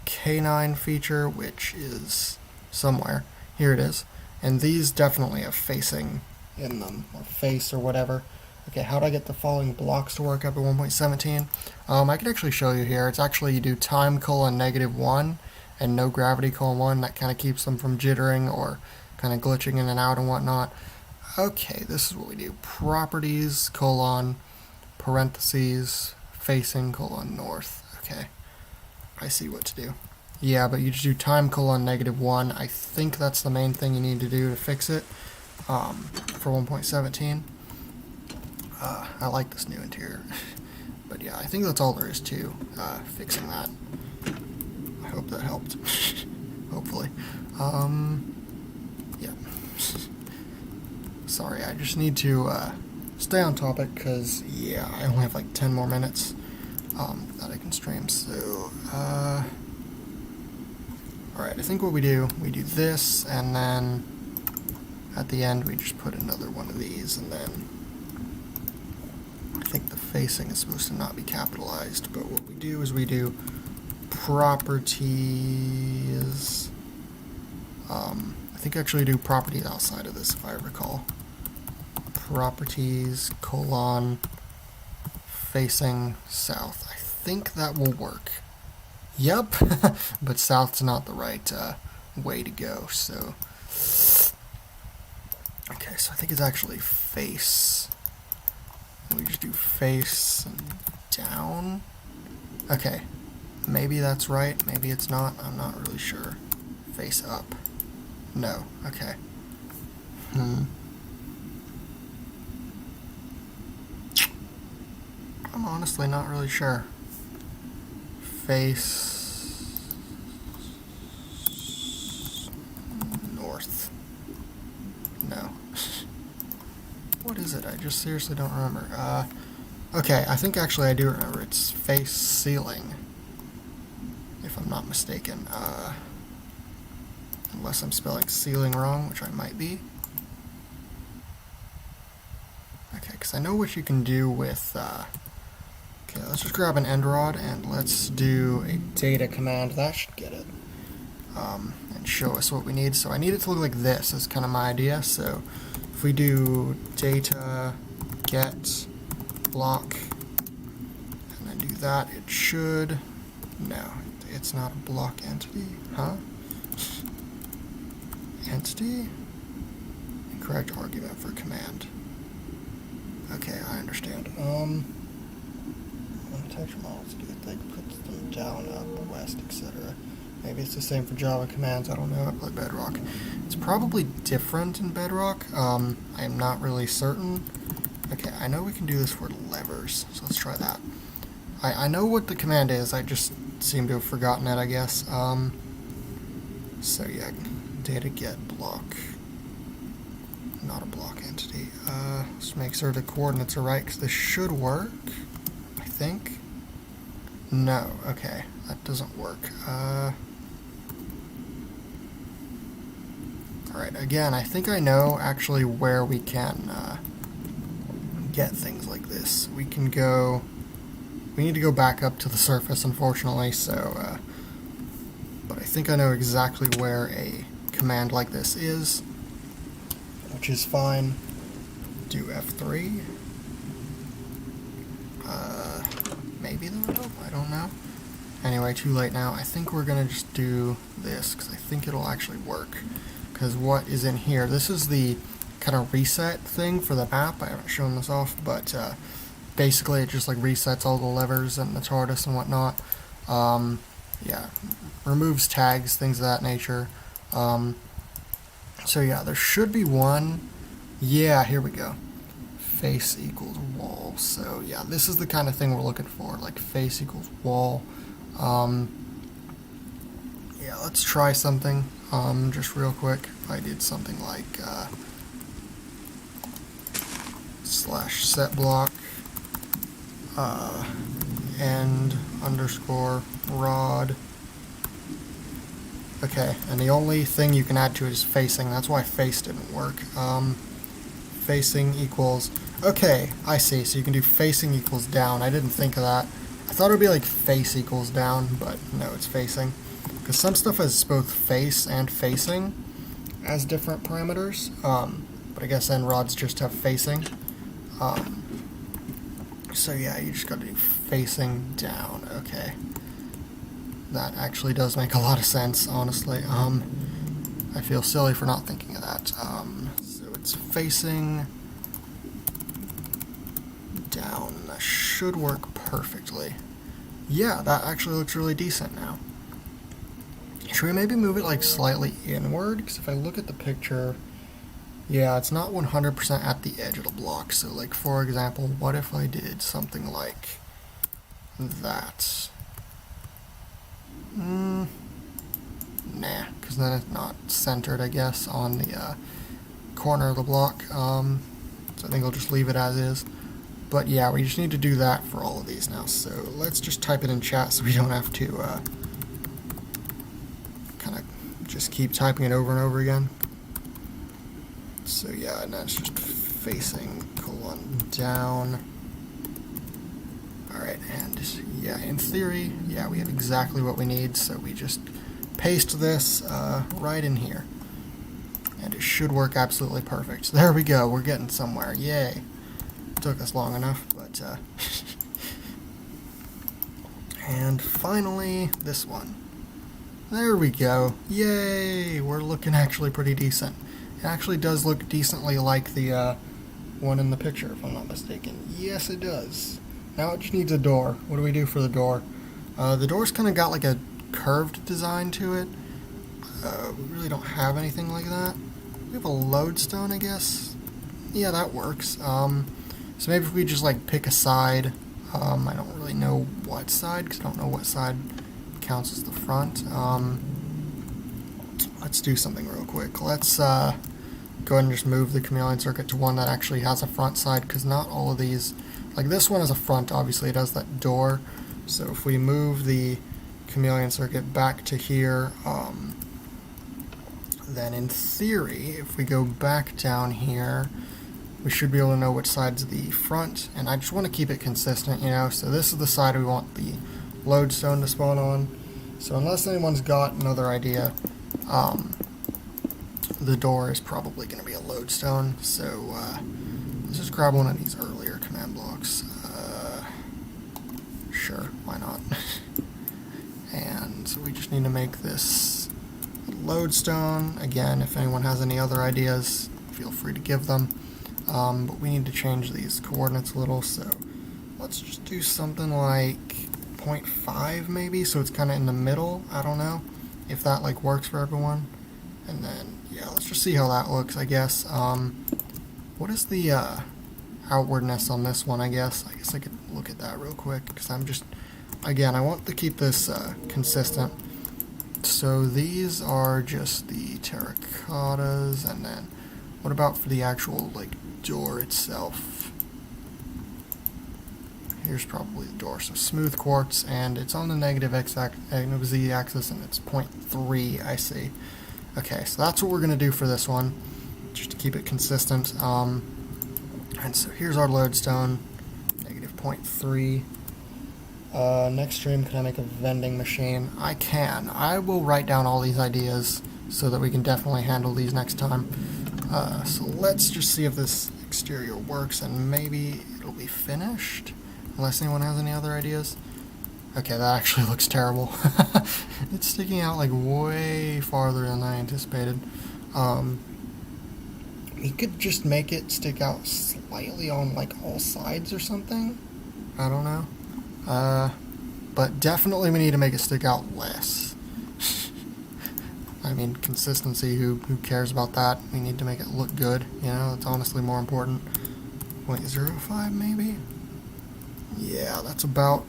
K9 feature, which is somewhere. Here it is. And these definitely have facing in them, or face, or whatever. Okay, how do I get the following blocks to work up at 1.17? I can actually show you here. It's actually, you do time colon -1 and no gravity colon 1. That kind of keeps them from jittering or kind of glitching in and out and whatnot. Okay, this is what we do. Properties, colon, parentheses, facing, colon, north. Okay, I see what to do. Yeah, but you just do time colon -1. I think that's the main thing you need to do to fix it for 1.17. I like this new interior. But yeah, I think that's all there is to fixing that. I hope that helped. Hopefully. Yeah. Sorry, I just need to stay on topic because, yeah, I only have like 10 more minutes that I can stream. So, alright, I think what we do this, and then at the end we just put another one of these, and then I think the facing is supposed to not be capitalized, but what we do is we do properties. I think I actually do properties outside of this, if I recall. Properties, colon, facing south. I think that will work. Yep, but south's not the right way to go, so... Okay, so I think it's actually face. We just do face and down. Okay, maybe that's right, maybe it's not, I'm not really sure. Face up. No, okay. I'm honestly not really sure. Face north. No. What is it? I just seriously don't remember. Okay, I think actually I do remember. It's face ceiling, if I'm not mistaken. Unless I'm spelling ceiling wrong, which I might be. Okay, because I know what you can do with... Okay, let's just grab an end rod and let's do a data command. That should get it. And show us what we need. So I need it to look like this, is kind of my idea. So if we do data get block and then do that, it should... No, it's not a block entity. Huh? Entity? Incorrect argument for command. Okay, I understand. Texture models do things, puts them down, up, west, etc. Maybe it's the same for Java commands, I don't know, I play Bedrock. It's probably different in Bedrock, I am not really certain. Okay, I know we can do this for levers, so let's try that. I know what the command is, I just seem to have forgotten it, I guess. So yeah, data get block. Not a block entity. Let's make sure the coordinates are right, because this should work, I think. No, okay, that doesn't work. Alright, again, I think I know actually where we can get things like this. We can go... We need to go back up to the surface, unfortunately, so... but I think I know exactly where a command like this is, which is fine. Do F3. Maybe that'll help, I don't know. Anyway, too late now. I think we're gonna just do this, because I think it'll actually work. Because what is in here, this is the kind of reset thing for the map. I haven't shown this off, but basically it just like resets all the levers and the TARDIS and whatnot. Yeah, removes tags, things of that nature. So yeah, there should be one. Yeah, here we go. Face equals wall. So yeah, this is the kind of thing we're looking for, like face equals wall. Yeah, let's try something. Just real quick, if I did something like slash set block end underscore rod. Okay, and the only thing you can add to it is facing. That's why face didn't work. Facing equals... Okay, I see. So you can do facing equals down. I didn't think of that. I thought it would be like face equals down, but no, it's facing. Because some stuff has both face and facing as different parameters. But I guess then rods just have facing. So yeah, you just got to do facing down. Okay. That actually does make a lot of sense, honestly. I feel silly for not thinking of that. So it's facing down. That should work perfectly. Yeah, that actually looks really decent now. Should we maybe move it like slightly inward? Because if I look at the picture, yeah, it's not 100% at the edge of the block. So like, for example, what if I did something like that? Nah, because then it's not centered, I guess, on the corner of the block. So I think I'll just leave it as is. But yeah, we just need to do that for all of these now. So let's just type it in chat so we don't have to kind of just keep typing it over and over again. So yeah, and that's just facing colon down. Alright, and yeah, in theory, yeah, we have exactly what we need, so we just paste this right in here. And it should work absolutely perfect. There we go, we're getting somewhere, yay. Took us long enough, but and finally, this one. There we go, yay, we're looking actually pretty decent. It actually does look decently like the one in the picture, if I'm not mistaken. Yes, it does. Now it just needs a door. What do we do for the door? The door's kind of got like a curved design to it. We really don't have anything like that. We have a lodestone, I guess. Yeah, that works. So maybe if we just like pick a side. I don't really know what side, because I don't know what side counts as the front. Let's do something real quick. Let's go ahead and just move the chameleon circuit to one that actually has a front side, because not all of these... Like this one has a front, obviously it has that door. So if we move the chameleon circuit back to here, then in theory, if we go back down here, we should be able to know which side's the front. And I just want to keep it consistent, you know. So this is the side we want the lodestone to spawn on. So unless anyone's got another idea, the door is probably going to be a lodestone. So let's just grab one of these earlier command blocks. Sure, why not? And so we just need to make this lodestone. Again, if anyone has any other ideas, feel free to give them. But we need to change these coordinates a little, so let's just do something like 0.5 maybe, so it's kind of in the middle. I don't know. if that like works for everyone. And then, yeah, let's just see how that looks, I guess. What is the outwardness on this one, I guess? I guess I could look at that real quick, because I'm just, again, I want to keep this consistent. So these are just the terracottas, and then what about for the actual, like, door itself? Here's probably the door. So smooth quartz, and it's on the negative z-axis, and it's 0.3, I see. Okay, so that's what we're going to do for this one, just to keep it consistent. And so here's our lodestone, negative 0.3. Next stream, can I make a vending machine? I can. I will write down all these ideas so that we can definitely handle these next time. So let's just see if this exterior works, and maybe it'll be finished, unless anyone has any other ideas. Okay, that actually looks terrible. It's sticking out like way farther than I anticipated. We could just make it stick out slightly on like all sides or something. I don't know. But definitely we need to make it stick out less. I mean, consistency, who cares about that? We need to make it look good, you know, it's honestly more important. 0.05 maybe? Yeah, that's about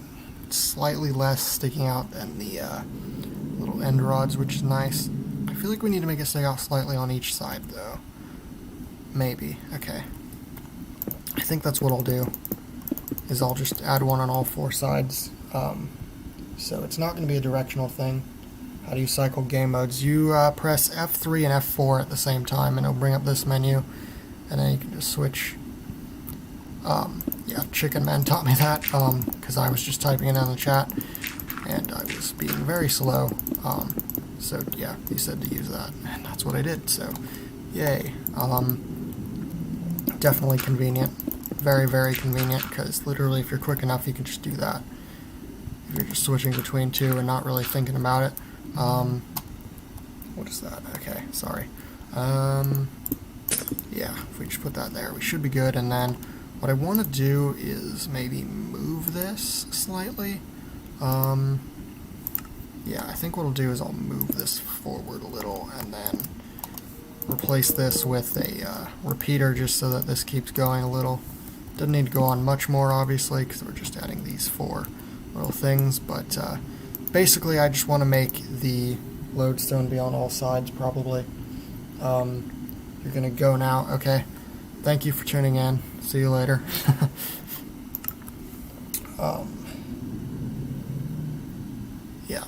slightly less sticking out than the little end rods, which is nice. I feel like we need to make it stick out slightly on each side, though. Maybe. Okay. I think that's what I'll do, is I'll just add one on all four sides. So it's not going to be a directional thing. How do you cycle game modes? You press F3 and F4 at the same time, and it'll bring up this menu, and then you can just switch. Yeah, Chicken Man taught me that, because I was just typing it in the chat, and I was being very slow. So yeah, he said to use that, and that's what I did, so yay. Definitely convenient. Very, very convenient, because literally if you're quick enough, you can just do that. If you're just switching between two and not really thinking about it. What is that? Okay, sorry. Yeah, if we just put that there, we should be good, and then what I want to do is maybe move this slightly. Yeah, I think what I'll do is I'll move this forward a little, and then replace this with a repeater just so that this keeps going a little. Doesn't need to go on much more, obviously, because we're just adding these four little things, but basically I just want to make the lodestone be on all sides, probably. You're going to go now, okay. Thank you for tuning in. See you later. Yeah.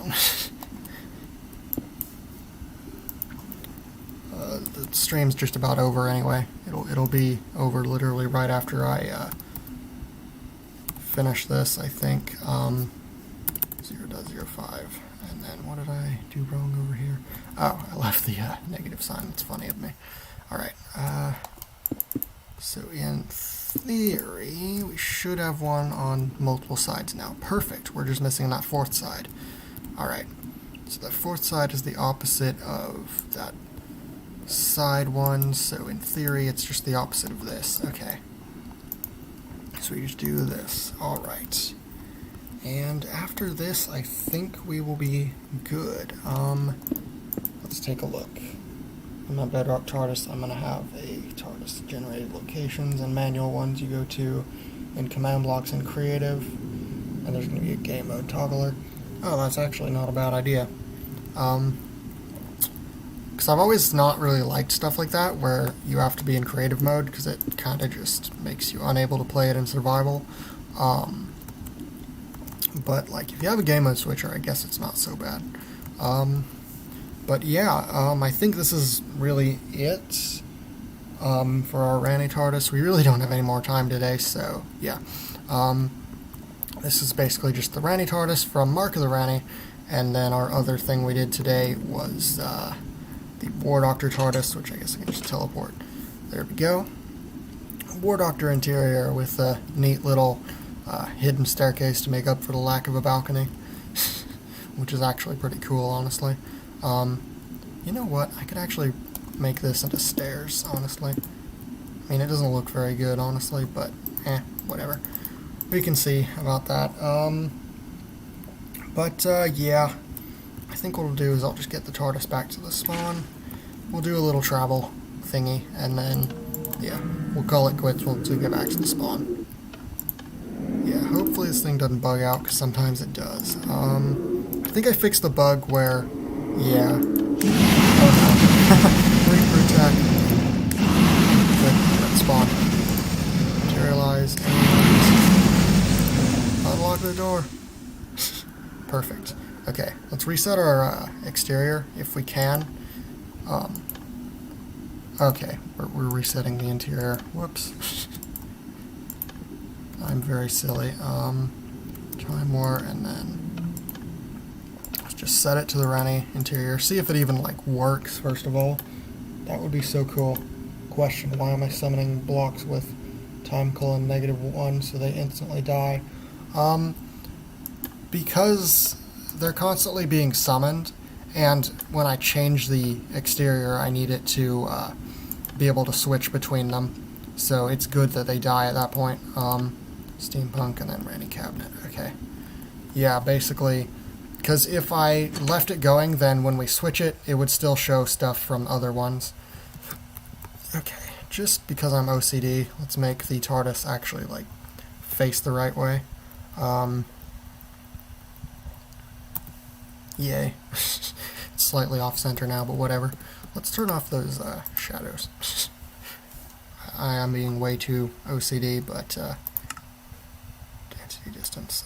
The stream's just about over anyway. It'll be over literally right after I finish this, I think. 0.05. And then what did I do wrong over here? Oh, I left the negative sign. That's funny of me. Alright. So in theory, we should have one on multiple sides now. Perfect. We're just missing that fourth side. Alright. So that fourth side is the opposite of that side one, so in theory it's just the opposite of this. Okay. So we just do this. Alright. And after this, I think we will be good. Let's take a look. In my Bedrock TARDIS, I'm going to have a TARDIS generated locations and manual ones you go to in command blocks and creative. And there's going to be a game mode toggler. Oh, that's actually not a bad idea. Because I've always not really liked stuff like that, where you have to be in creative mode, because it kind of just makes you unable to play it in survival. But, like, if you have a game mode switcher, I guess it's not so bad. But yeah, I think this is really it for our Ranny TARDIS. We really don't have any more time today, so yeah. This is basically just the Ranny TARDIS from Mark of the Ranny, and then our other thing we did today was the War Doctor TARDIS, which I guess I can just teleport. There we go. War Doctor interior with a neat little hidden staircase to make up for the lack of a balcony, which is actually pretty cool, honestly. You know what? I could actually make this into stairs, honestly. I mean, it doesn't look very good, honestly, but whatever. We can see about that. Yeah, I think what we'll do is I'll just get the TARDIS back to the spawn. We'll do a little travel thingy, and then, yeah, we'll call it quits once we get back to the spawn. Yeah, hopefully this thing doesn't bug out, because sometimes it does. I think I fixed the bug where, yeah. Oh no. Reaper attack. Good, let's spawn. Materialize, and unlock the door. Perfect. Okay, let's reset our exterior if we can. Okay, we're resetting the interior. Whoops. I'm very silly. Try more, and then let's just set it to the Rennie interior. See if it even like works. First of all, that would be so cool. Question: why am I summoning blocks with time colon -1 so they instantly die? Because they're constantly being summoned, and when I change the exterior, I need it to be able to switch between them. So it's good that they die at that point. Steampunk and then Rennie cabinet. Okay. Yeah, basically, because if I left it going, then when we switch it, it would still show stuff from other ones. Okay, just because I'm OCD, let's make the TARDIS actually, like, face the right way. Yay. It's slightly off-center now, but whatever. Let's turn off those shadows. I am being way too OCD, but density distance.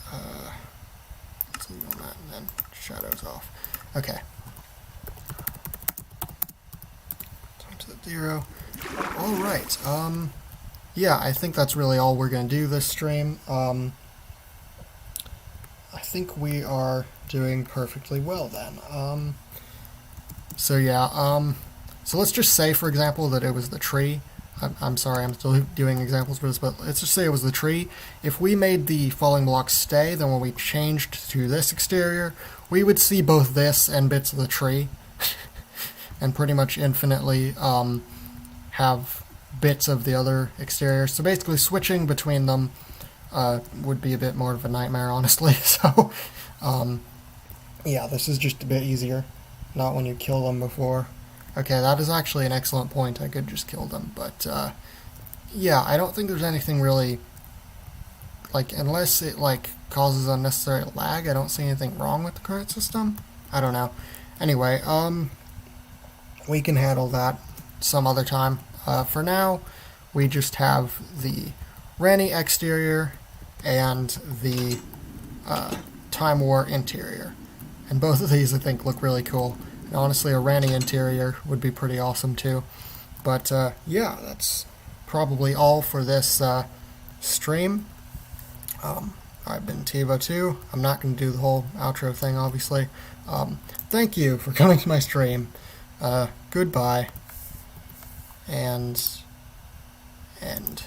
Let's leave on that, and then shadows off. Okay. Time to the 0. All right. Yeah, I think that's really all we're going to do this stream. I think we are doing perfectly well then. So yeah, so let's just say, for example, that it was the tree. I'm sorry, I'm still doing examples for this, but let's just say it was the tree. If we made the falling blocks stay, then when we changed to this exterior, we would see both this and bits of the tree, and pretty much infinitely have bits of the other exterior. So basically switching between them would be a bit more of a nightmare, honestly. So, yeah, this is just a bit easier. Not when you kill them before. Okay, that is actually an excellent point. I could just kill them, but, yeah, I don't think there's anything really, like, unless it, like, causes unnecessary lag, I don't see anything wrong with the current system. I don't know. Anyway, we can handle that some other time. For now, we just have the Rennie exterior and the Time War interior. And both of these, I think, look really cool. And honestly, a Rennie interior would be pretty awesome, too. But, yeah, that's probably all for this stream. I've been TiVo2. I'm not going to do the whole outro thing, obviously. Thank you for coming to my stream. Goodbye. And end.